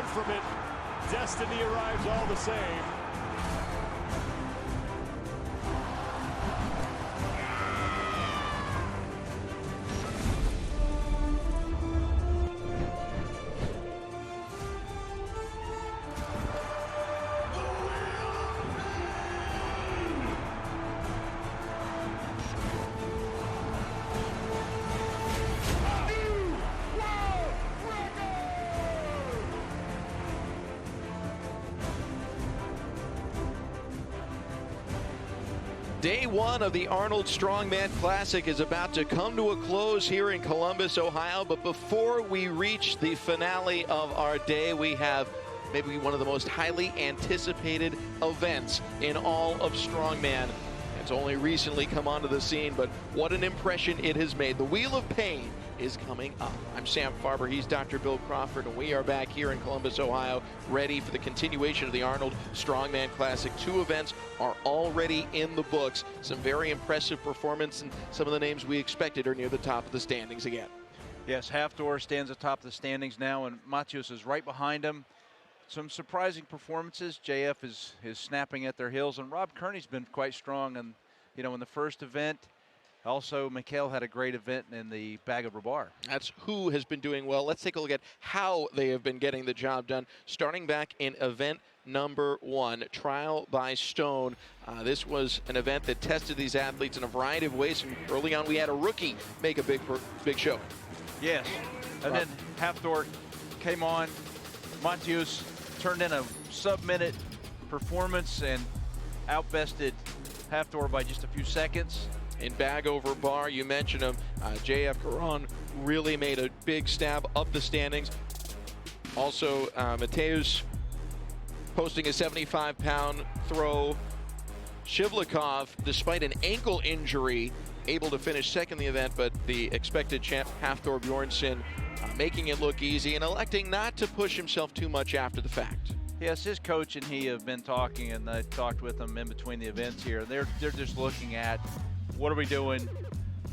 run from it. Destiny arrives all the same. Day one of the Arnold Strongman Classic is about to come to a close here in Columbus, Ohio. But before we reach the finale of our day, we have maybe one of the most highly anticipated events in all of Strongman. It's only recently come onto the scene, but what an impression it has made. The Wheel of Pain is coming up. I'm Sam Farber, he's Dr. Bill Crawford, and we are back here in Columbus, Ohio, ready for the continuation of the Arnold Strongman Classic. Two events are already in the books. Some very impressive performance, and some of the names we expected are near the top of the standings again. Yes, Hafthor stands atop the standings now, and Matheus is right behind him. Some surprising performances. JF is snapping at their heels, and Rob Kearney's been quite strong, and in the first event. Also, Mikhail had a great event in the bag of rebar. That's who has been doing well. Let's take a look at how they have been getting the job done. Starting back in event number one, trial by stone. This was an event that tested these athletes in a variety of ways. And early on, we had a rookie make a big show. Yes, and then Hafthor came on. Matheus turned in a sub-minute performance and outbested Hafthor by just a few seconds. In bag over bar, you mentioned him, Jaf Korone really made a big stab up the standings. Also, Mateus posting a 75-pound throw. Yevlanov, despite an ankle injury, able to finish second in the event, but the expected champ, Hafthor Bjornsson, making it look easy and electing not to push himself too much after the fact. Yes, his coach and he have been talking, and I talked with them in between the events here. They're just looking at, what are we doing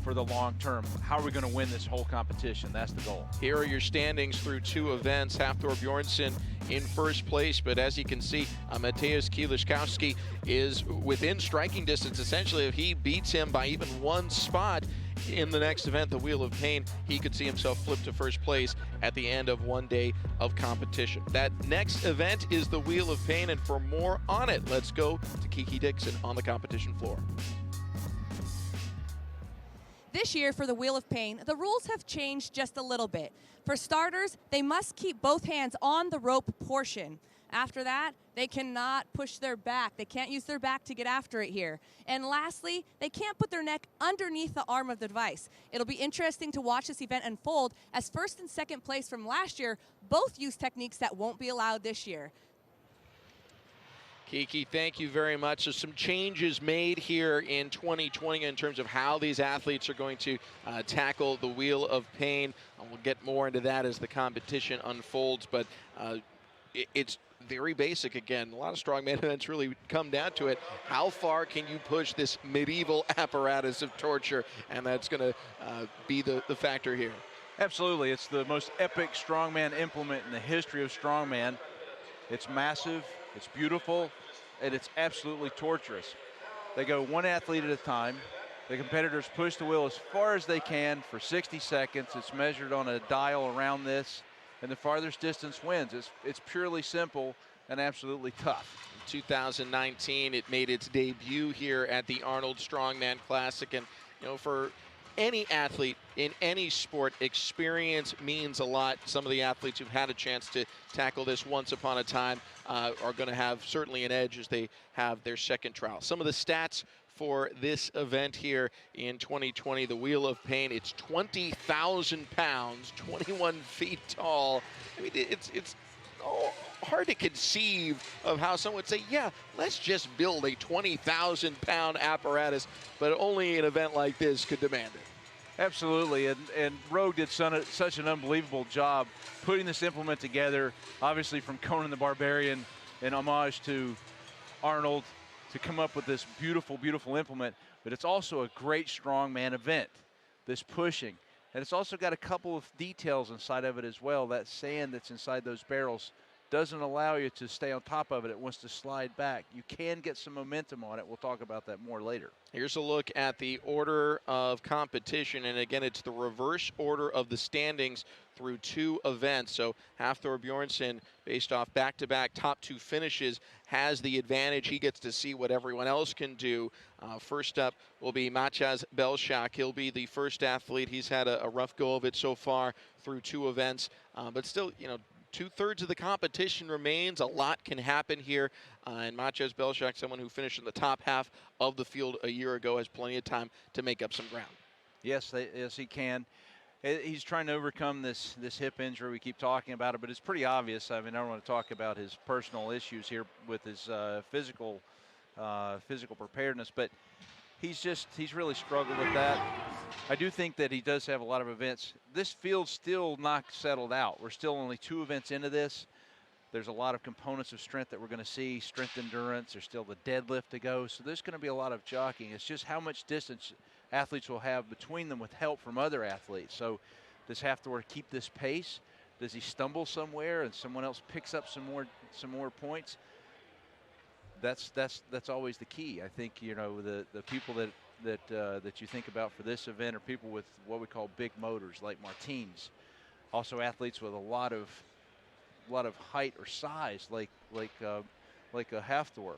for the long term? How are we going to win this whole competition? That's the goal. Here are your standings through two events. Hafthor Bjornsson in first place, but as you can see, Mateusz Kieliszkowski is within striking distance. Essentially, if he beats him by even one spot in the next event, the Wheel of Pain, he could see himself flip to first place at the end of one day of competition. That next event is the Wheel of Pain, and for more on it, let's go to Kiki Dixon on the competition floor. This year for the Wheel of Pain, the rules have changed just a little bit. For starters, they must keep both hands on the rope portion. After that, they cannot push their back. They can't use their back to get after it here. And lastly, they can't put their neck underneath the arm of the device. It'll be interesting to watch this event unfold, as first and second place from last year both use techniques that won't be allowed this year. Kiki, thank you very much. So some changes made here in 2020 in terms of how these athletes are going to tackle the Wheel of Pain. We'll get more into that as the competition unfolds, but it's very basic again. A lot of strongman events really come down to it. How far can you push this medieval apparatus of torture? And that's going to be the factor here. Absolutely. It's the most epic strongman implement in the history of strongman. It's massive, it's beautiful, and it's absolutely torturous. They go one athlete at a time. The competitors push the wheel as far as they can for 60 seconds. It's measured on a dial around this, and the farthest distance wins. It's purely simple and absolutely tough. In 2019, it made its debut here at the Arnold Strongman Classic, and for any athlete in any sport, experience means a lot. Some of the athletes who've had a chance to tackle this once upon a time are going to have certainly an edge as they have their second trial. Some of the stats for this event here in 2020, the Wheel of Pain, it's 20,000 pounds, 21 feet tall. I mean, it's hard to conceive of how someone would say, yeah, let's just build a 20,000 pound apparatus, but only an event like this could demand it. Absolutely, and Rogue did such an unbelievable job putting this implement together, obviously from Conan the Barbarian, in homage to Arnold, to come up with this beautiful, beautiful implement. But it's also a great strongman event, this pushing. And it's also got a couple of details inside of it as well. That sand that's inside those barrels doesn't allow you to stay on top of it. It wants to slide back. You can get some momentum on it. We'll talk about that more later. Here's a look at the order of competition, and again, it's the reverse order of the standings through 2 events. So Hafthor Bjornsson, based off back-to-back top 2 finishes, has the advantage. He gets to see what everyone else can do. First up will be Maciej Belshak. He'll be the first athlete. He's had a rough go of it so far through 2 events, but still, you know, 2/3 of the competition remains. A lot can happen here. And Maciej Belshak, someone who finished in the top half of the field a year ago, has plenty of time to make up some ground. Yes, yes, he can. He's trying to overcome this hip injury. We keep talking about it, but it's pretty obvious. I mean, I don't want to talk about his personal issues here with his physical preparedness, but he's really struggled with that. I do think that he does have a lot of events. This field's still not settled out. We're still only 2 events into this. There's a lot of components of strength that we're going to see, strength endurance. There's still the deadlift to go. So there's going to be a lot of jockeying. It's just how much distance athletes will have between them with help from other athletes. So does Hafthor keep this pace? Does he stumble somewhere and someone else picks up some more points? That's always the key. I think, you know, the people that you think about for this event are people with what we call big motors, like Martins. Also athletes with a lot of height or size, like a Hafthor.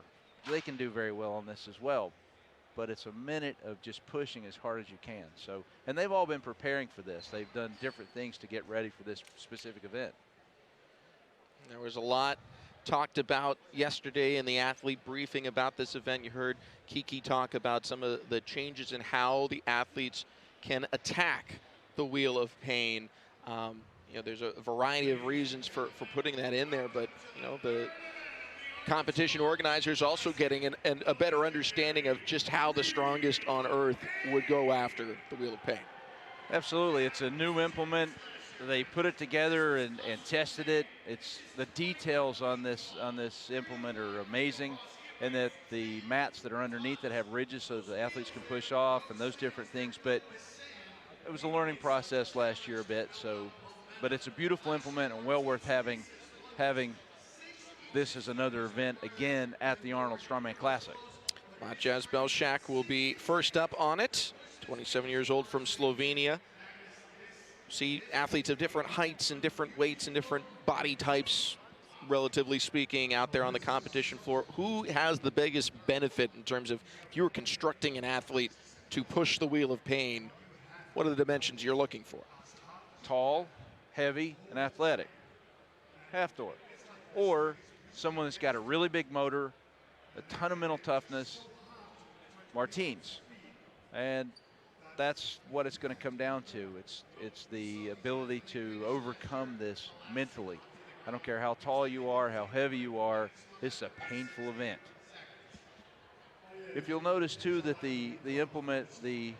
They can do very well on this as well. But it's a minute of just pushing as hard as you can. So, and they've all been preparing for this. They've done different things to get ready for this specific event. There was a lot talked about yesterday in the athlete briefing about this event. You heard Kiki talk about some of the changes in how the athletes can attack the Wheel of Pain. You know, there's a variety of reasons for putting that in there, but you know, the competition organizers also getting a better understanding of just how the strongest on earth would go after the Wheel of Pain. Absolutely, it's a new implement. They put it together and tested it. It's the details on this implement are amazing, and that the mats that are underneath it have ridges so that the athletes can push off and those different things. But it was a learning process last year a bit. So, but it's a beautiful implement and well worth having this as another event again at the Arnold Strongman Classic. Maciej Belshak will be first up on it. 27 years old from Slovenia. See athletes of different heights and different weights and different body types, relatively speaking, out there on the competition floor. Who has the biggest benefit in terms of if you were constructing an athlete to push the Wheel of Pain, what are the dimensions you're looking for? Tall, heavy, and athletic. Hafthor. Or someone that's got a really big motor, a ton of mental toughness, Martins. And that's what it's going to come down to. It's the ability to overcome this mentally. I don't care how tall you are, how heavy you are, it's a painful event. If you'll notice too that the implement, the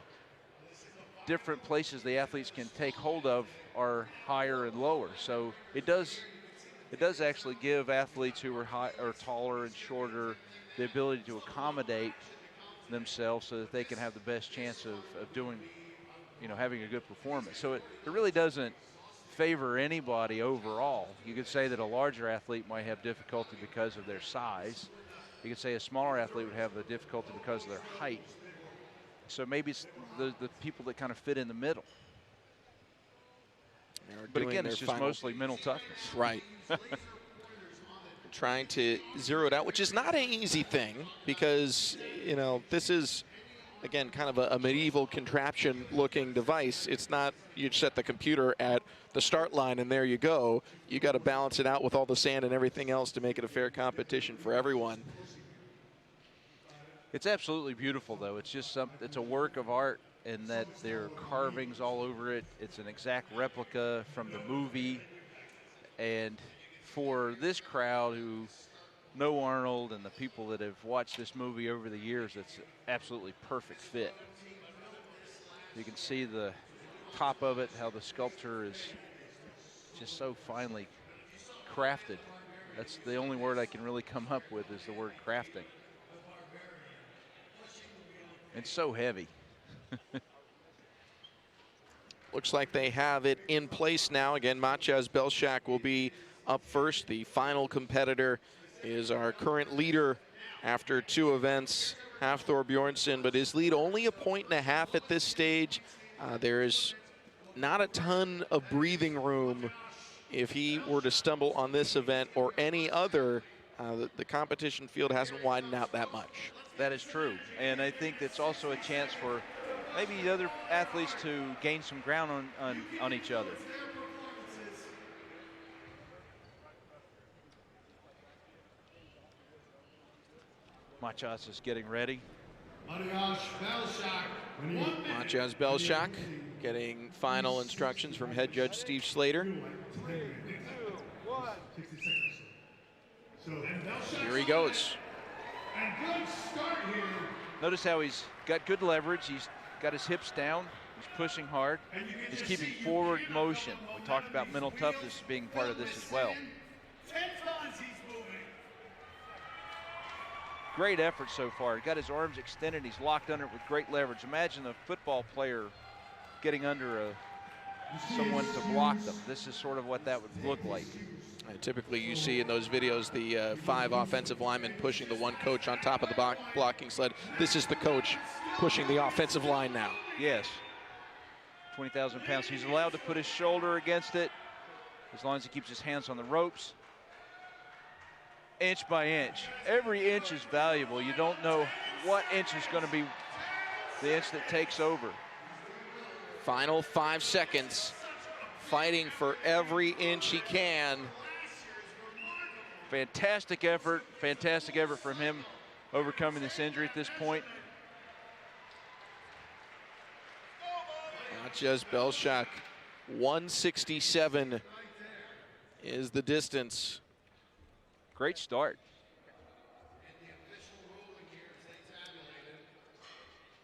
different places the athletes can take hold of are higher and lower. So it does actually give athletes who are taller and shorter the ability to accommodate themselves so that they can have the best chance of doing, you know, having a good performance. So it really doesn't favor anybody overall. You could say that a larger athlete might have difficulty because of their size. You could say a smaller athlete would have the difficulty because of their height. So maybe it's the people that kind of fit in the middle. But again, it's just mostly mental toughness. Right. Trying to zero it out, which is not an easy thing because, you know, this is, again, kind of a medieval contraption looking device. It's not you set the computer at the start line and there you go. You got to balance it out with all the sand and everything else to make it a fair competition for everyone. It's absolutely beautiful, though. It's just it's a work of art in that there are carvings all over it. It's an exact replica from the movie. And for this crowd who know Arnold and the people that have watched this movie over the years, it's absolutely perfect fit. You can see the top of it, how the sculpture is just so finely crafted. That's the only word I can really come up with is the word crafting. It's so heavy. Looks like they have it in place now. Again, Maciej Belshak will be up first. The final competitor is our current leader after 2 events, Hafthor Bjornsson, but his lead only a 1.5 points at this stage. There is not a ton of breathing room if he were to stumble on this event or any other. The competition field hasn't widened out that much. That is true, and I think that's also a chance for maybe the other athletes to gain some ground on each other. Machas is getting ready. Maciej Belshak getting final instructions from head judge Steve Slater. Here he goes. Notice how he's got good leverage. He's got his hips down. He's pushing hard. He's keeping forward motion. We talked about mental toughness being part of this as well. Great effort so far. He got his arms extended. He's locked under it with great leverage. Imagine a football player getting under someone to block them. This is sort of what that would look like. Typically you see in those videos the 5 offensive linemen pushing the 1 coach on top of the blocking sled. This is the coach pushing the offensive line now. Yes. 20,000 pounds. He's allowed to put his shoulder against it as long as he keeps his hands on the ropes. Inch by inch. Every inch is valuable. You don't know what inch is going to be the inch that takes over. Final 5 seconds. Fighting for every inch he can. Fantastic effort from him overcoming this injury at this point. Maciej Belshak, 167 is the distance. Great start.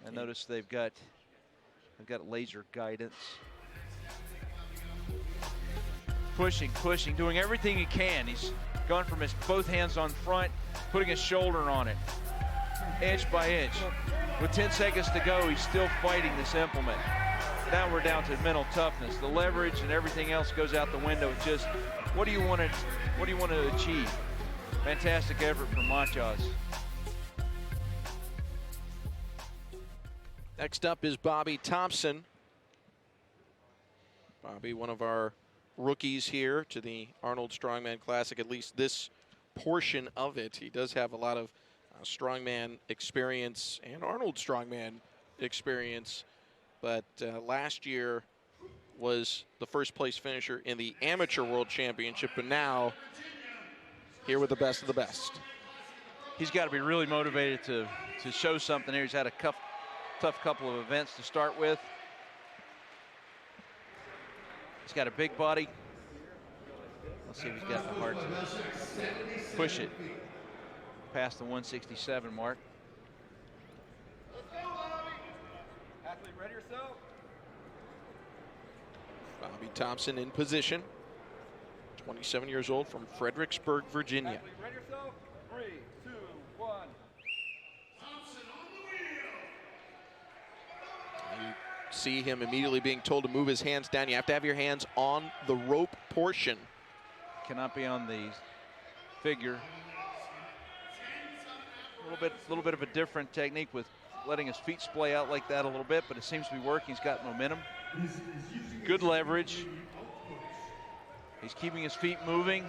And notice they've got laser guidance. Pushing, doing everything he can. He's gone from his both hands on front, putting his shoulder on it, inch by inch. With 10 seconds to go, he's still fighting this implement. Now we're down to mental toughness. The leverage and everything else goes out the window. It's just, what do you want to achieve? Fantastic effort from Maciej. Next up is Bobby Thompson. Bobby, one of our rookies here to the Arnold Strongman Classic, at least this portion of it. He does have a lot of strongman experience and Arnold Strongman experience, but last year was the first place finisher in the Amateur World Championship, and now here with the best of the best. He's got to be really motivated to show something here. He's had a tough couple of events to start with. He's got a big body. Let's see if he's got the heart to push it past the 167 mark. Athlete, ready yourself. Bobby Thompson in position. 27 years old from Fredericksburg, Virginia. Athlete, ready yourself. 3, 2, 1. You see him immediately being told to move his hands down. You have to have your hands on the rope portion. Cannot be on the figure. A little bit of a different technique with letting his feet splay out like that a little bit, but it seems to be working. He's got momentum. Good leverage. He's keeping his feet moving.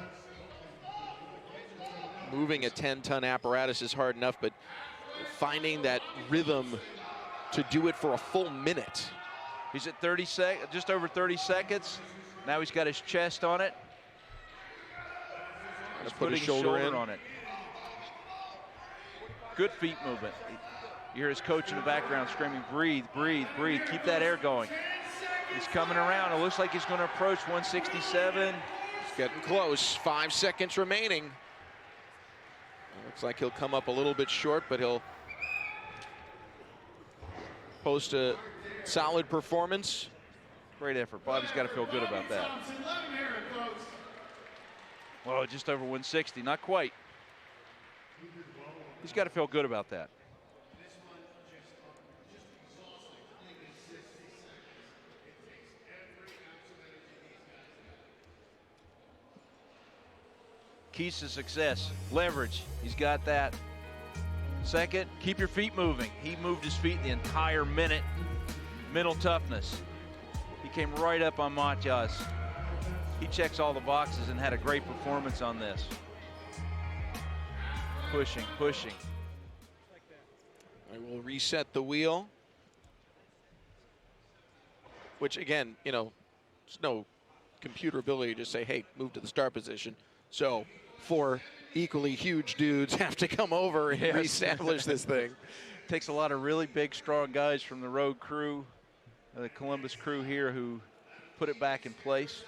Moving a 10-ton apparatus is hard enough, but finding that rhythm to do it for a full minute. He's at just over 30 seconds. Now he's got his chest on it. He's Put putting his shoulder in. on it. Good feet movement. You hear his coach in the background screaming, breathe, breathe, breathe. Keep that air going. He's coming around. It looks like he's going to approach 167. He's getting close. 5 seconds remaining. Looks like he'll come up a little bit short, but he'll post a solid performance. Great effort. Bobby's got to feel good about that. Oh, just over 160. Not quite. He's got to feel good about that. Keys to success, leverage, he's got that. Second, keep your feet moving. He moved his feet the entire minute. Mental toughness. He came right up on Matyas. He checks all the boxes and had a great performance on this. Pushing, pushing. I will reset the wheel. Which again, you know, there's no computer ability to just say, hey, move to the start position. So 4 equally huge dudes have to come over and reestablish this thing. Takes a lot of really big, strong guys from the Rogue crew, the Columbus crew here, who put it back in place.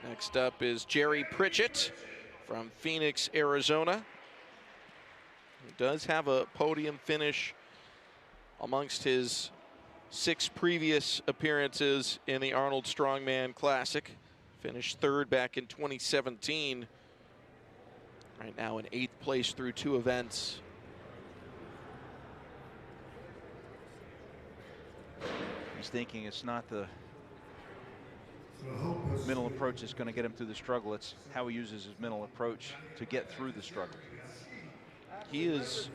Next up is Gerry Pritchett from Phoenix, Arizona. He does have a podium finish amongst his 6 previous appearances in the Arnold Strongman Classic. Finished 3rd back in 2017. Right now in 8th place through 2 events. He's thinking it's not the mental approach that's going to get him through the struggle. It's how he uses his mental approach to get through the struggle. He is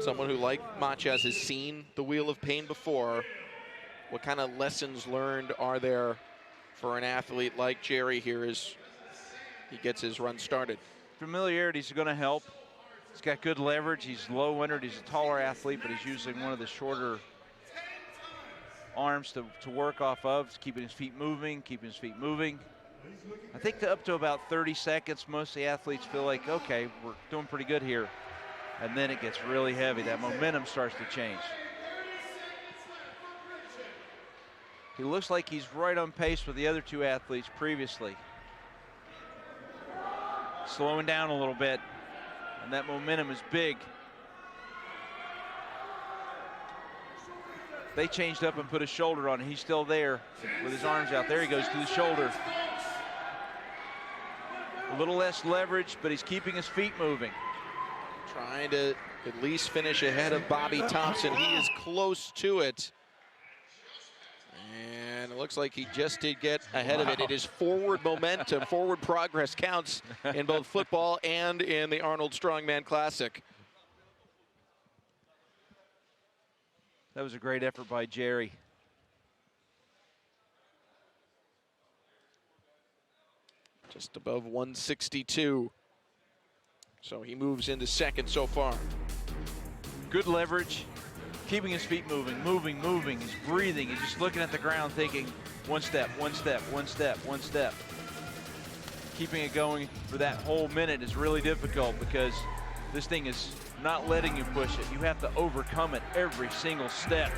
someone who, like Matyas, has seen the Wheel of Pain before. What kind of lessons learned are there for an athlete like Gerry here as he gets his run started? Familiarity is going to help. He's got good leverage. He's low-winded. He's a taller athlete, but he's using one of the shorter arms to work off of, keeping his feet moving, keeping his feet moving. I think up to about 30 seconds, most of the athletes feel like, okay, we're doing pretty good here. And then it gets really heavy. That momentum starts to change. He looks like he's right on pace with the other 2 athletes previously. Slowing down a little bit, and that momentum is big. They changed up and put a shoulder on, and he's still there with his arms out. There he goes to the shoulder. A little less leverage, but he's keeping his feet moving. Trying to at least finish ahead of Bobby Thompson. He is close to it. And it looks like he just did get ahead of it. It is forward momentum, forward progress counts in both football and in the Arnold Strongman Classic. That was a great effort by Gerry. Just above 162. So he moves into 2nd so far. Good leverage, keeping his feet moving, moving. He's breathing. He's just looking at the ground thinking, one step, one step, one step, one step. Keeping it going for that whole minute is really difficult because this thing is not letting you push it. You have to overcome it every single step.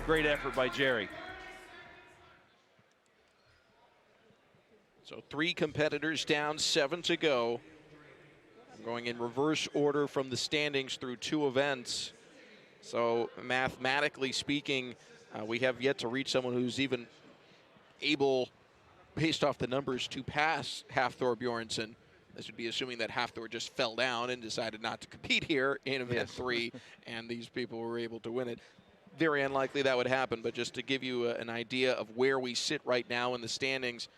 Great effort by Gerry. So 3 competitors down, 7 to go. I'm going in reverse order from the standings through 2 events. So mathematically speaking, we have yet to reach someone who's even able, based off the numbers, to pass Hafthor Bjornsson. This would be assuming that Hafthor just fell down and decided not to compete here in event 3, and these people were able to win it. Very unlikely that would happen, but just to give you an idea of where we sit right now in the standings,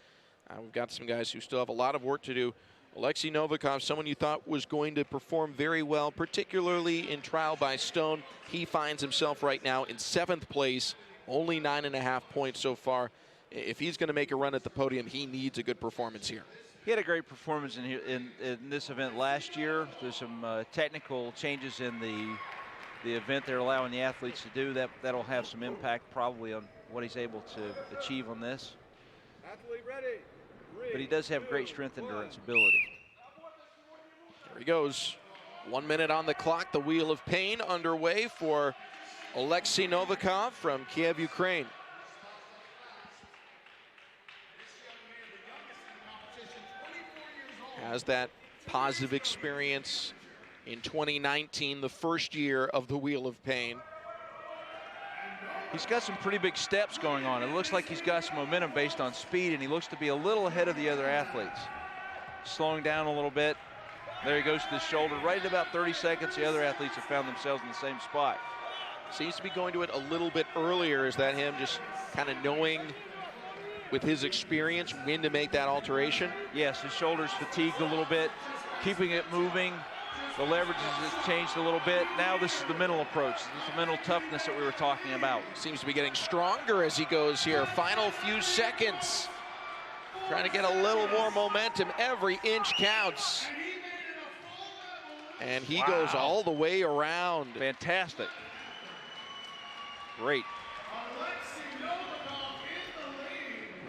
we've got some guys who still have a lot of work to do. Alexi Novikov, someone you thought was going to perform very well, particularly in trial by stone. He finds himself right now in 7th place, only 9.5 points so far. If he's going to make a run at the podium, he needs a good performance here. He had a great performance in this event last year. There's some technical changes in the event they're allowing the athletes to do. That'll have some impact probably on what he's able to achieve on this. Athlete ready. But he does have great strength and endurance ability. There he goes. 1 minute on the clock. The Wheel of Pain underway for Alexi Novikov from Kiev, Ukraine. Has that positive experience in 2019, the first year of the Wheel of Pain. He's got some pretty big steps going on. It looks like he's got some momentum based on speed, and he looks to be a little ahead of the other athletes. Slowing down a little bit. There he goes to the shoulder. Right at about 30 seconds, the other athletes have found themselves in the same spot. Seems to be going to it a little bit earlier. Is that him just kind of knowing with his experience, when to make that alteration? Yes, his shoulders fatigued a little bit, keeping it moving. The leverage has changed a little bit. Now this is the mental approach. This is the mental toughness that we were talking about. Seems to be getting stronger as he goes here. Final few seconds. Trying to get a little more momentum. Every inch counts. And he goes all the way around. Fantastic. Great.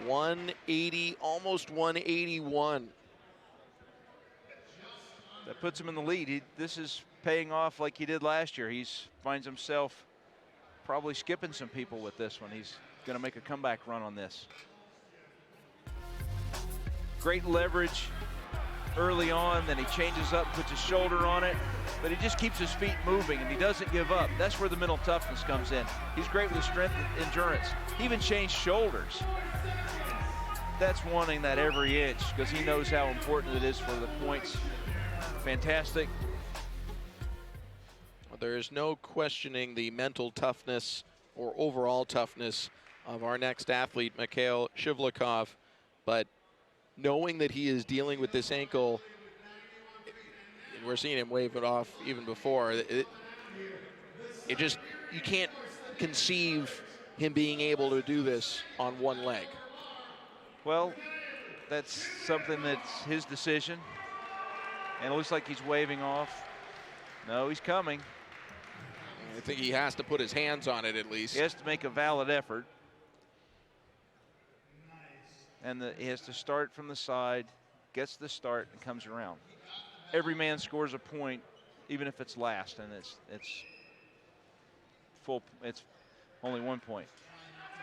180, almost 181. That puts him in the lead. This is paying off like he did last year. He finds himself probably skipping some people with this one. He's going to make a comeback run on this. Great leverage early on, then he changes up, puts his shoulder on it, but he just keeps his feet moving and he doesn't give up. That's where the mental toughness comes in. He's great with his strength and endurance. He even changed shoulders. That's wanting that every inch because he knows how important it is for the points. Fantastic. Well, there is no questioning the mental toughness or overall toughness of our next athlete, Mikhail Yevlanov, but knowing that he is dealing with this ankle, and we're seeing him wave it off even before, it just, you can't conceive him being able to do this on one leg. Well, that's something that's his decision. And it looks like he's waving off. No, he's coming. I think he has to put his hands on it at least. He has to make a valid effort. And he has to start from the side, gets the start, and comes around. Every man scores a point, even if it's last, and it's only 1 point.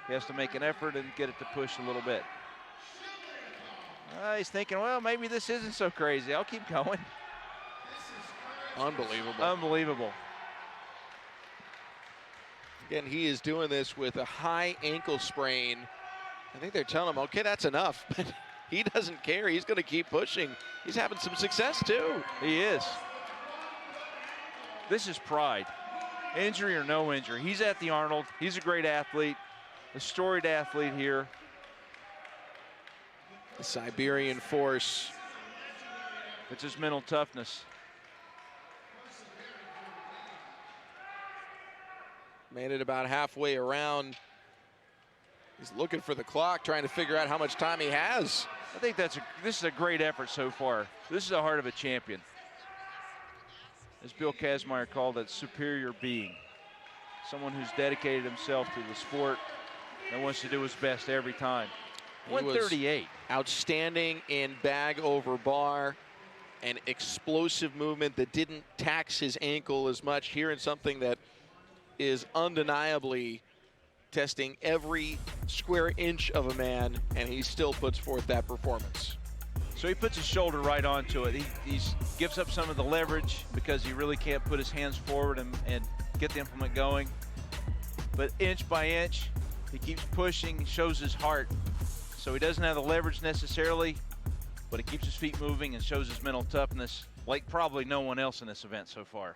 He has to make an effort and get it to push a little bit. He's thinking, well, maybe this isn't so crazy. I'll keep going. Unbelievable. Unbelievable. Again, he is doing this with a high ankle sprain. I think they're telling him, okay, that's enough. But he doesn't care. He's going to keep pushing. He's having some success, too. He is. This is pride. Injury or no injury. He's at the Arnold. He's a great athlete, a storied athlete here. The Siberian force. It's his mental toughness. Made it about halfway around. He's looking for the clock, trying to figure out how much time he has. I think this is a great effort so far. This is the heart of a champion. As Bill Kazmaier called it, superior being. Someone who's dedicated himself to the sport and wants to do his best every time. 138. Outstanding in bag over bar, and explosive movement that didn't tax his ankle as much. Here in something that is undeniably testing every square inch of a man, and he still puts forth that performance. So he puts his shoulder right onto it. He gives up some of the leverage because he really can't put his hands forward and get the implement going. But inch by inch, he keeps pushing, shows his heart. So he doesn't have the leverage necessarily, but he keeps his feet moving and shows his mental toughness like probably no one else in this event so far.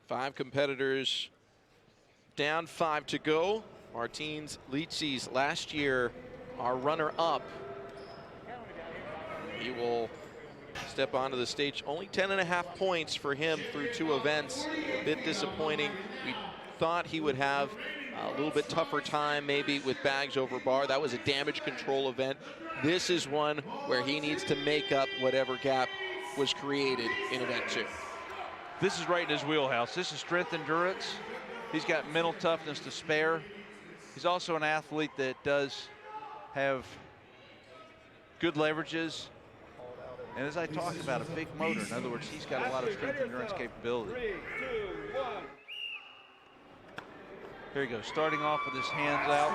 5 competitors down, 5 to go. Martins Litzis last year, our runner-up. He will step onto the stage. Only 10.5 points for him through 2 events. A bit disappointing. We thought he would have a little bit tougher time maybe with bags over bar. That was a damage control event. This is one where he needs to make up whatever gap was created in event 2. This is right in his wheelhouse. This is strength endurance. He's got mental toughness to spare. He's also an athlete that does have good leverages. And as I talked about, a big motor. In other words, he's got a lot of strength endurance capability. 3, 2, 1. Here he goes, starting off with his hands out.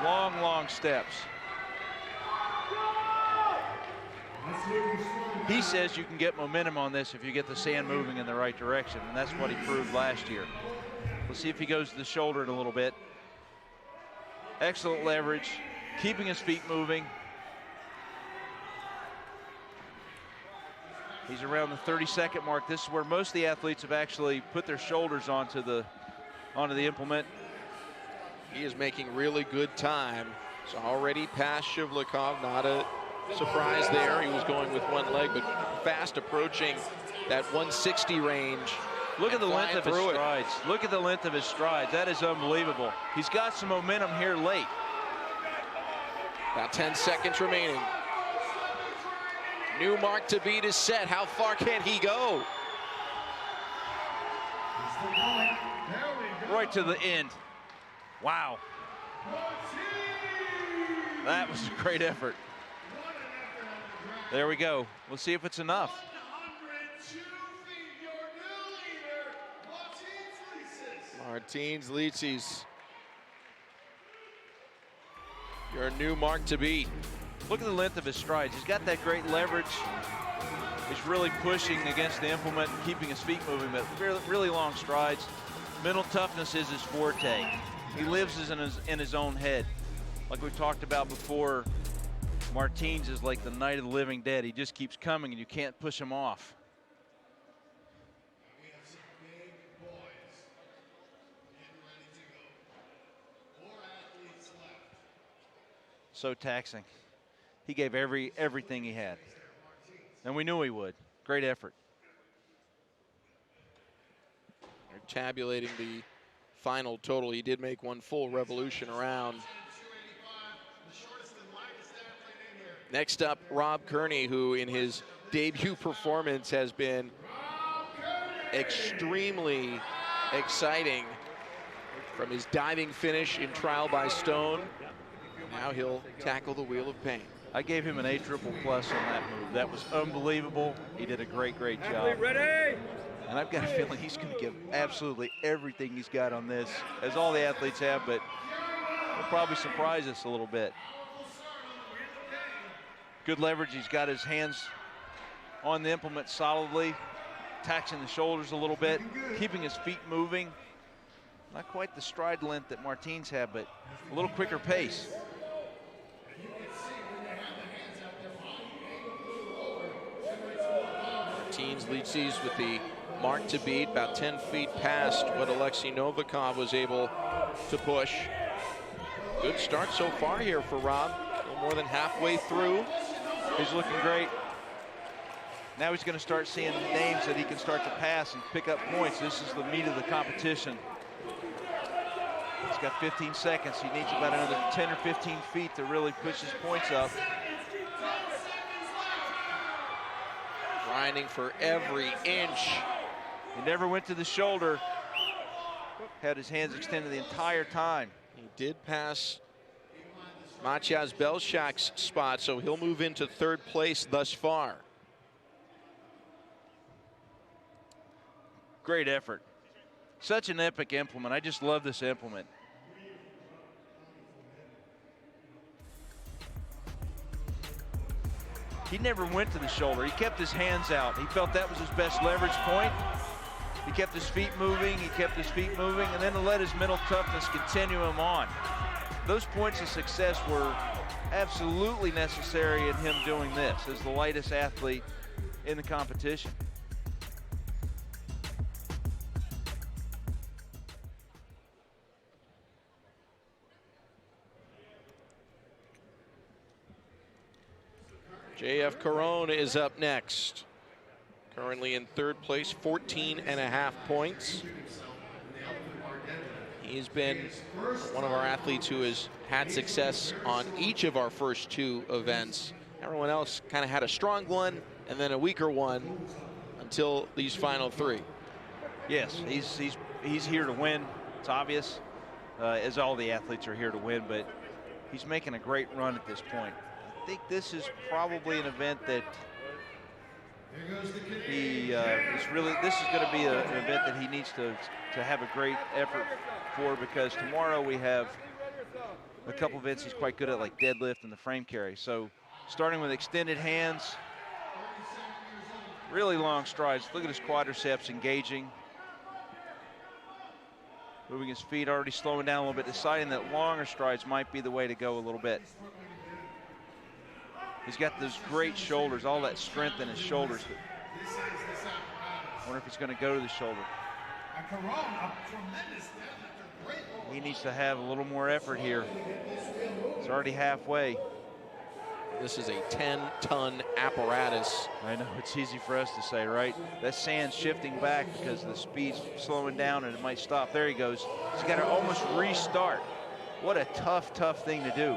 Long, long steps. He says you can get momentum on this if you get the sand moving in the right direction, and that's what he proved last year. We'll see if he goes to the shoulder in a little bit. Excellent leverage, keeping his feet moving. He's around the 30-second mark. This is where most of the athletes have actually put their shoulders onto the implement. He is making really good time. So already past Yevlanov, not a surprise there. He was going with one leg, but fast approaching that 160 range. Look at the length of his strides. Look at the length of his strides. That is unbelievable. He's got some momentum here late. About 10 seconds remaining. New mark to beat is set. How far can he go? Right to the end. Wow. That was a great effort. There we go. We'll see if it's enough. Martins Licis, your new mark to beat. Look at the length of his strides. He's got that great leverage. He's really pushing against the implement and keeping his feet moving, but really long strides. Mental toughness is his forte. He lives in his own head. Like we talked about before, Martins is like the night of the living dead. He just keeps coming and you can't push him off. So taxing. He gave everything he had. And we knew he would. Great effort. They're tabulating the final total. He did make one full revolution around. Next up, Rob Kearney, who in his debut performance has been extremely exciting from his diving finish in trial by Stone. Now he'll tackle the Wheel of Pain. I gave him an A++ on that move. That was unbelievable. He did a great job. Ready? And I've got a feeling he's going to give absolutely everything he's got on this, as all the athletes have, but he'll probably surprise us a little bit. Good leverage. He's got his hands on the implement solidly, taxing the shoulders a little bit, keeping his feet moving. Not quite the stride length that Martins had, but a little quicker pace. Martins Licis with the mark to beat, about 10 feet past what Alexi Novikov was able to push. Good start so far here for Rob. A little more than halfway through. He's looking great. Now he's going to start seeing names that he can start to pass and pick up points. This is the meat of the competition. He's got 15 seconds. He needs about another 10 or 15 feet to really push his points up. Grinding for every inch. He never went to the shoulder. Had his hands extended the entire time. He did pass Maciej Belszak's spot, so he'll move into third place thus far. Great effort. Such an epic implement. I just love this implement. He never went to the shoulder. He kept his hands out. He felt that was his best leverage point. He kept his feet moving, and then let his mental toughness continue him on. Those points of success were absolutely necessary in him doing this as the lightest athlete in the competition. Jaf Korone is up next. Currently in third place, 14.5 points. He's been one of our athletes who has had success on each of our first two events. Everyone else kind of had a strong one and then a weaker one until these final three. Yes, he's here to win. It's obvious, as all the athletes are here to win, but he's making a great run at this point. I think this is probably an event that he this is going to be an event that he needs to have a great effort for, because tomorrow we have a couple events he's quite good at, like deadlift and the frame carry. So starting with extended hands, really long strides. Look at his quadriceps engaging. Moving his feet, already slowing down a little bit, deciding that longer strides might be the way to go a little bit. He's got those great shoulders, all that strength in his shoulders. I wonder if he's going to go to the shoulder. He needs to have a little more effort here. It's already halfway. This is a 10-ton apparatus. I know, it's easy for us to say, right? That sand's shifting back because the speed's slowing down and it might stop. There he goes. He's got to almost restart. What a tough, tough thing to do.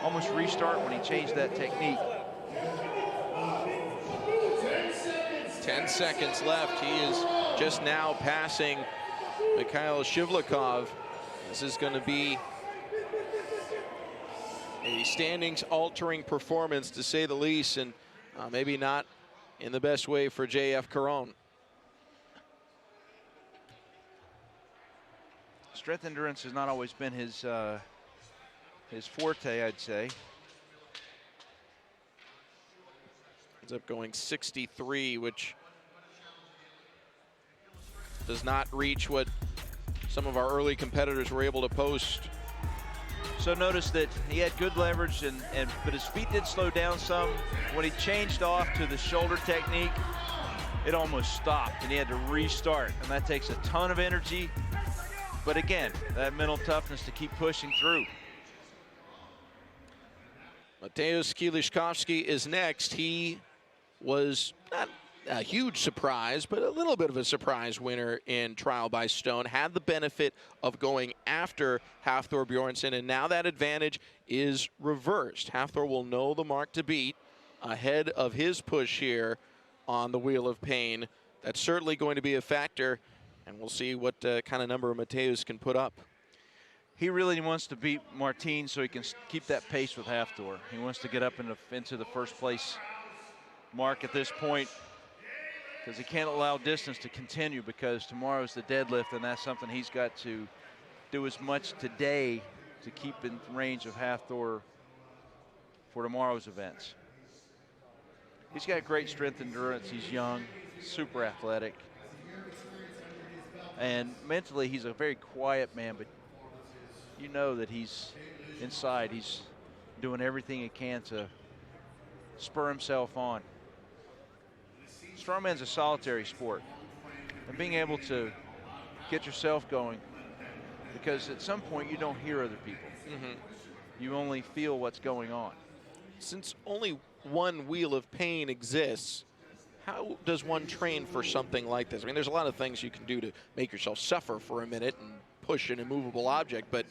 Almost restart when he changed that technique. 10 seconds left. He is just now passing Mikhail Yevlanov. This is going to be a standings-altering performance, to say the least, and maybe not in the best way for Jaf Korone. Strength endurance has not always been his forte, I'd say. Ends up going 63, which does not reach what some of our early competitors were able to post. So notice that he had good leverage, but his feet did slow down some. When he changed off to the shoulder technique, it almost stopped, and he had to restart. And that takes a ton of energy. But again, that mental toughness to keep pushing through. Mateusz Kieliszkowski is next. He was not a huge surprise, but a little bit of a surprise winner in Trial by Stone. Had the benefit of going after Hafthor Bjornsson, and now that advantage is reversed. Hafthor will know the mark to beat ahead of his push here on the Wheel of Pain. That's certainly going to be a factor, and we'll see what kind of number Mateusz can put up. He really wants to beat Martin so he can keep that pace with Hafthor. He wants to get up into the first place mark at this point, because he can't allow distance to continue, because tomorrow's the deadlift, and that's something he's got to do as much today to keep in range of Hafthor for tomorrow's events. He's got great strength endurance. He's young, super athletic, and mentally he's a very quiet man, but you know that he's inside. He's doing everything he can to spur himself on. Strongman's a solitary sport, and being able to get yourself going, because at some point you don't hear other people. You only feel what's going on. Since only one Wheel of Pain exists, how does one train for something like this? I mean, there's a lot of things you can do to make yourself suffer for a minute and push an immovable object, but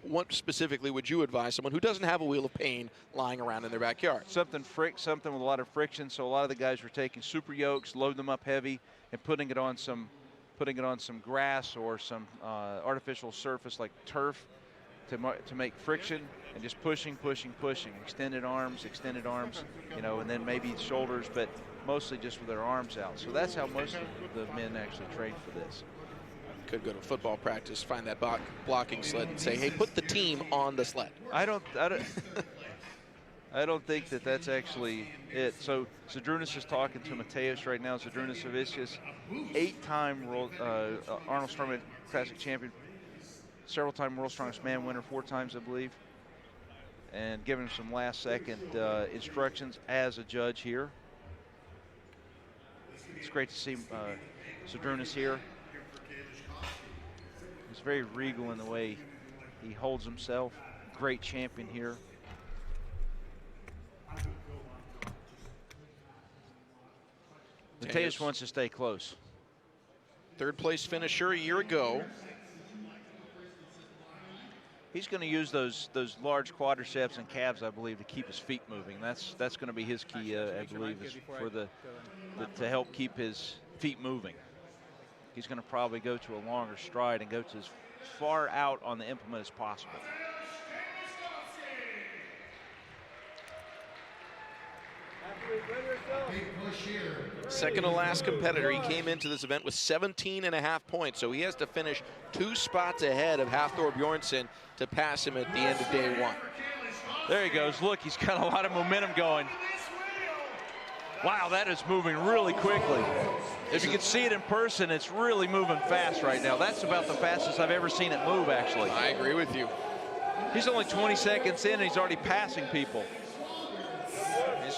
what specifically would you advise someone who doesn't have a Wheel of Pain lying around in their backyard? Something with a lot of friction. So a lot of the guys were taking super yokes, load them up heavy, and putting it on some grass or some artificial surface like turf to make friction, and just pushing, extended arms, you know, and then maybe shoulders, but mostly just with their arms out. So that's how most of the men actually train for this. Could go to football practice, find that blocking sled, and say, "Hey, put the team on the sled." I don't think that that's actually it. So Zadrunas is talking to Mateusz right now. Zadrunas Savicius, 8-time Arnold Strongman Classic Champion, several-time World's Strongest Man winner, 4 times, I believe, and giving him some last-second instructions as a judge here. It's great to see Zadrunas here. He's very regal in the way he holds himself. Great champion here. Mateusz wants to stay close. Third-place finisher a year ago. He's going to use those large quadriceps and calves, I believe, to keep his feet moving. That's going to be his key, I believe, is for to help keep his feet moving. He's going to probably go to a longer stride and go to as far out on the implement as possible. Second to last competitor. He came into this event with 17.5 points, so he has to finish 2 spots ahead of Hafthor Bjornsson to pass him at the end of day 1. There he goes. Look, he's got a lot of momentum going. Wow, that is moving really quickly. If you can see it in person, it's really moving fast right now. That's about the fastest I've ever seen it move, actually. I agree with you. He's only 20 seconds in, and he's already passing people.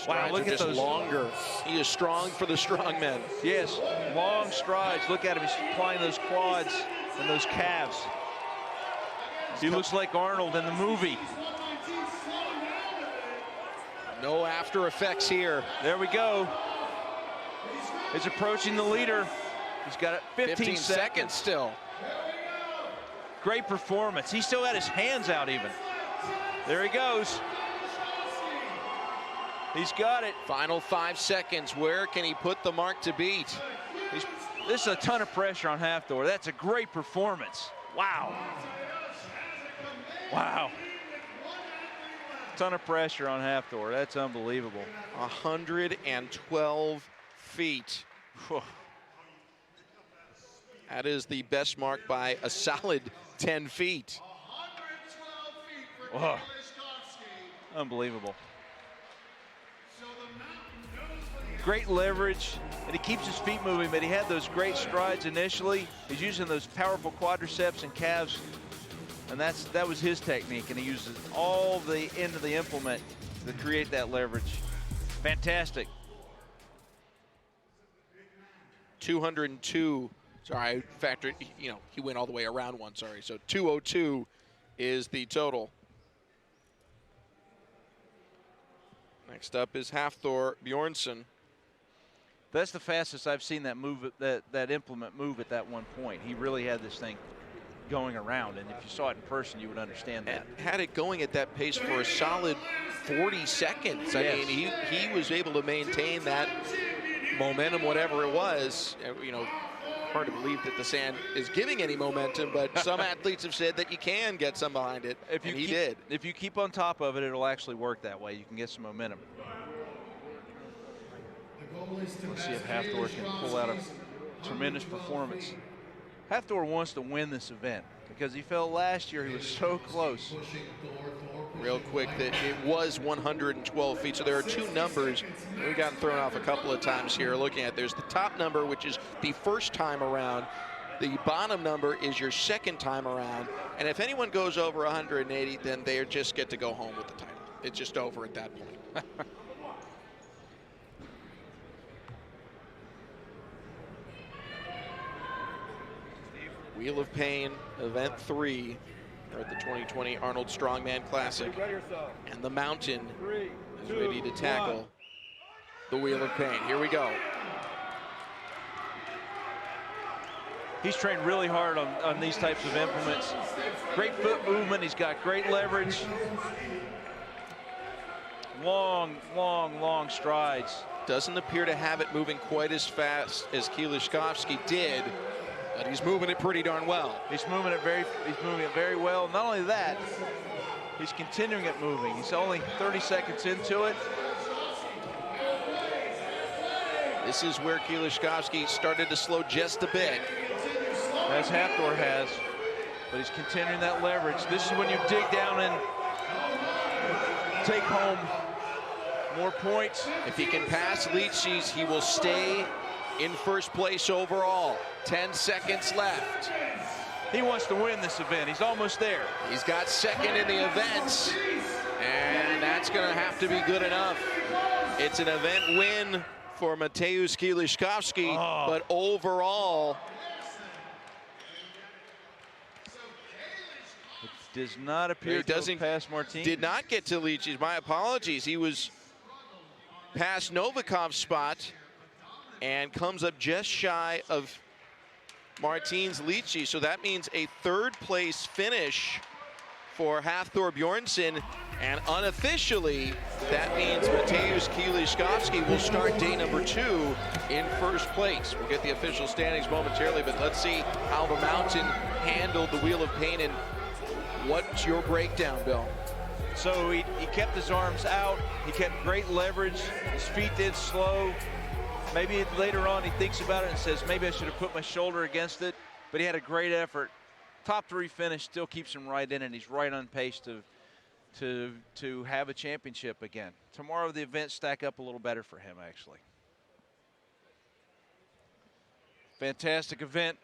Wow, look at those. Longer. He is strong for the strong men. Yes, long strides. Look at him. He's applying those quads and those calves. He looks like Arnold in the movie. No after effects here. There we go. He's approaching the leader. He's got it 15 seconds still. Great performance. He still had his hands out even. There he goes. He's got it. Final 5 seconds. Where can he put the mark to beat? This is a ton of pressure on Hafthor. That's a great performance. Wow. Wow. Ton of pressure on Hafthor. That's unbelievable. 112 feet. Whew. That is the best mark by a solid 10 feet. Whoa. Unbelievable. Great leverage, and he keeps his feet moving, but he had those great strides initially. He's using those powerful quadriceps and calves, and that was his technique, and he uses all the end of the implement to create that leverage. Fantastic. 202. Sorry, I factored, you know, he went all the way around one, sorry. So 202 is the total. Next up is Hafthor Bjornsson. That's the fastest I've seen that move, that implement move at that one point. He really had this thing going around, and if you saw it in person, you would understand that. And had it going at that pace for a solid 40 seconds. I mean, he was able to maintain that momentum, whatever it was. You know, hard to believe that the sand is giving any momentum, but some athletes have said that you can get some behind it, and he did. If you keep on top of it, it'll actually work that way. You can get some momentum. Let's see if Hafthor can pull out a tremendous performance. Hafthor wants to win this event because he felt last year he was so close. Real quick, that it was 112 feet, so there are two numbers we've gotten thrown off a couple of times here looking at. There's the top number, which is the first time around. The bottom number is your second time around, and if anyone goes over 180, then they just get to go home with the title. It's just over at that point. Wheel of Pain, Event 3, at the 2020 Arnold Strongman Classic. And the Mountain is ready to tackle the Wheel of Pain. Here we go. He's trained really hard on these types of implements. Great foot movement. He's got great leverage. Long, long, long strides. Doesn't appear to have it moving quite as fast as Kieliszkowski did, but he's moving it pretty darn well. He's moving it very well. Not only that, he's continuing it moving. He's only 30 seconds into it. This is where Kieliszkowski started to slow just a bit. As Hafthor has, but he's continuing that leverage. This is when you dig down and take home more points. If he can pass Leachy's, he will stay in first place overall. 10 seconds left. He wants to win this event. He's almost there. He's got second in the events, and that's going to have to be good enough. It's an event win for Mateusz Kieliszkowski, but overall, it does not appear to have passed Martin. Did not get to Leachy's. My apologies. He was past Novikov's spot and comes up just shy of Martin's Leachy. So that means a third place finish for Hafthor Bjornsson, and unofficially that means Mateusz Kieliszkowski will start day number 2 in first place. We'll get the official standings momentarily, but let's see how the Mountain handled the Wheel of Pain, and what's your breakdown, Bill? So he kept his arms out, he kept great leverage, his feet did slow. Maybe later on he thinks about it and says, maybe I should have put my shoulder against it, but he had a great effort. Top 3 finish still keeps him right in, and he's right on pace to have a championship again. Tomorrow the events stack up a little better for him, actually. Fantastic event.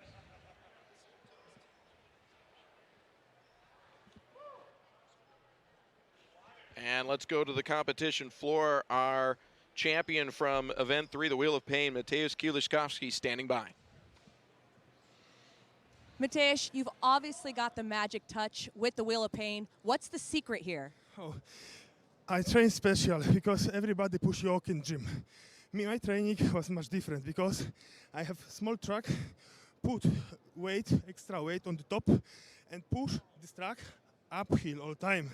And let's go to the competition floor. Our champion from Event 3, the Wheel of Pain, Mateusz Kieliszkowski, standing by. Mateusz, you've obviously got the magic touch with the Wheel of Pain. What's the secret here? Oh, I train special because everybody push yoke in gym. Me, my training was much different because I have small track, put weight, extra weight on the top, and push this track uphill all time.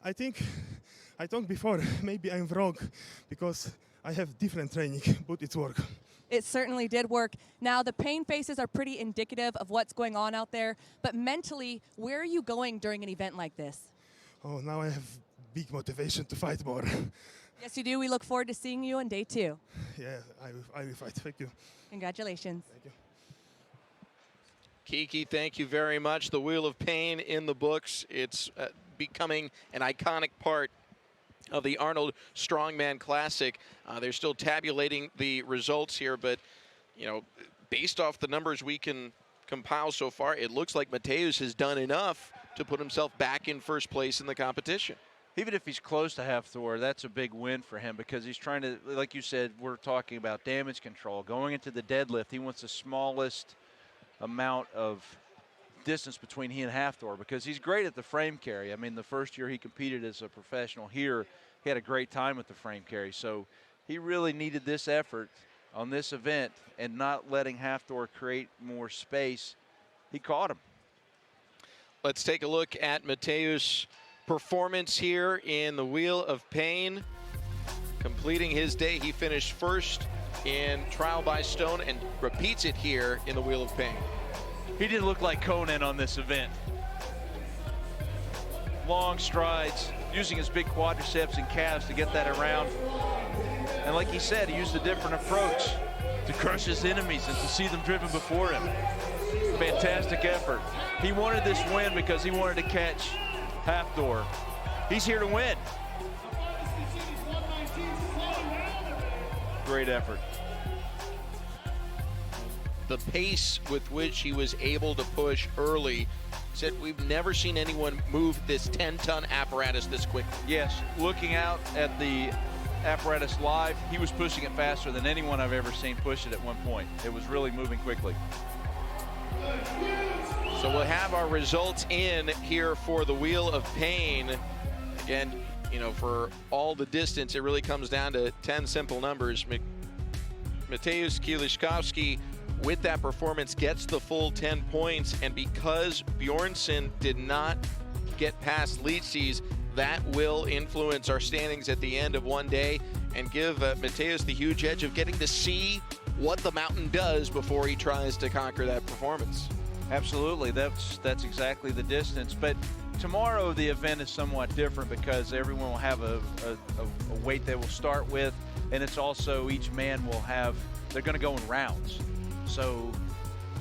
I think I talked before, maybe I'm wrong because I have different training, but it's work. It certainly did work. Now, the pain faces are pretty indicative of what's going on out there, but mentally, where are you going during an event like this? Oh, now I have big motivation to fight more. Yes, you do. We look forward to seeing you on day 2. Yeah, I will fight. Thank you. Congratulations. Thank you. Kiki, thank you very much. The Wheel of Pain in the books. It's becoming an iconic part of the Arnold Strongman Classic. They're still tabulating the results here, but you know, based off the numbers we can compile so far, it looks like Mateusz has done enough to put himself back in first place in the competition. Even if he's close to half Thor, that's a big win for him because he's trying to, like you said, we're talking about damage control. Going into the deadlift, he wants the smallest amount of distance between he and half Thor because he's great at the frame carry. I mean, the first year he competed as a professional here, he had a great time with the frame carry. So he really needed this effort on this event and not letting half Thor create more space. He caught him. Let's take a look at Mateusz' performance here in the Wheel of Pain. Completing his day, he finished first in trial by stone and repeats it here in the Wheel of Pain. He didn't look like Conan on this event. Long strides, using his big quadriceps and calves to get that around. And like he said, he used a different approach to crush his enemies and to see them driven before him. Fantastic effort. He wanted this win because he wanted to catch half Thor. He's here to win. Great effort. The pace with which he was able to push early, said we've never seen anyone move this 10-ton apparatus this quickly. Yes, looking out at the apparatus live, he was pushing it faster than anyone I've ever seen push it at one point. It was really moving quickly. So we'll have our results in here for the Wheel of Pain. Again, you know, for all the distance, it really comes down to 10 simple numbers. Mateusz Kieliszkowski, with that performance, gets the full 10 points, and because Bjornsson did not get past Lietzi's, that will influence our standings at the end of one day and give Mateusz the huge edge of getting to see what the mountain does before he tries to conquer that performance. Absolutely, that's exactly the distance. But tomorrow the event is somewhat different because everyone will have a weight they will start with, and it's also each man will have, they're going to go in rounds. So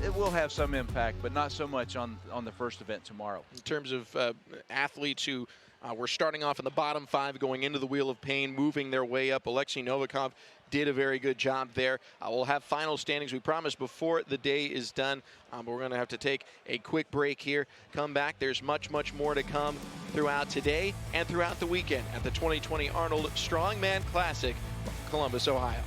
it will have some impact, but not so much on the first event tomorrow. In terms of athletes who were starting off in the bottom 5, going into the Wheel of Pain, moving their way up, Alexi Novikov did a very good job there. We'll have final standings, we promised, before the day is done. But we're going to have to take a quick break here. Come back. There's much, much more to come throughout today and throughout the weekend at the 2020 Arnold Strongman Classic, Columbus, Ohio.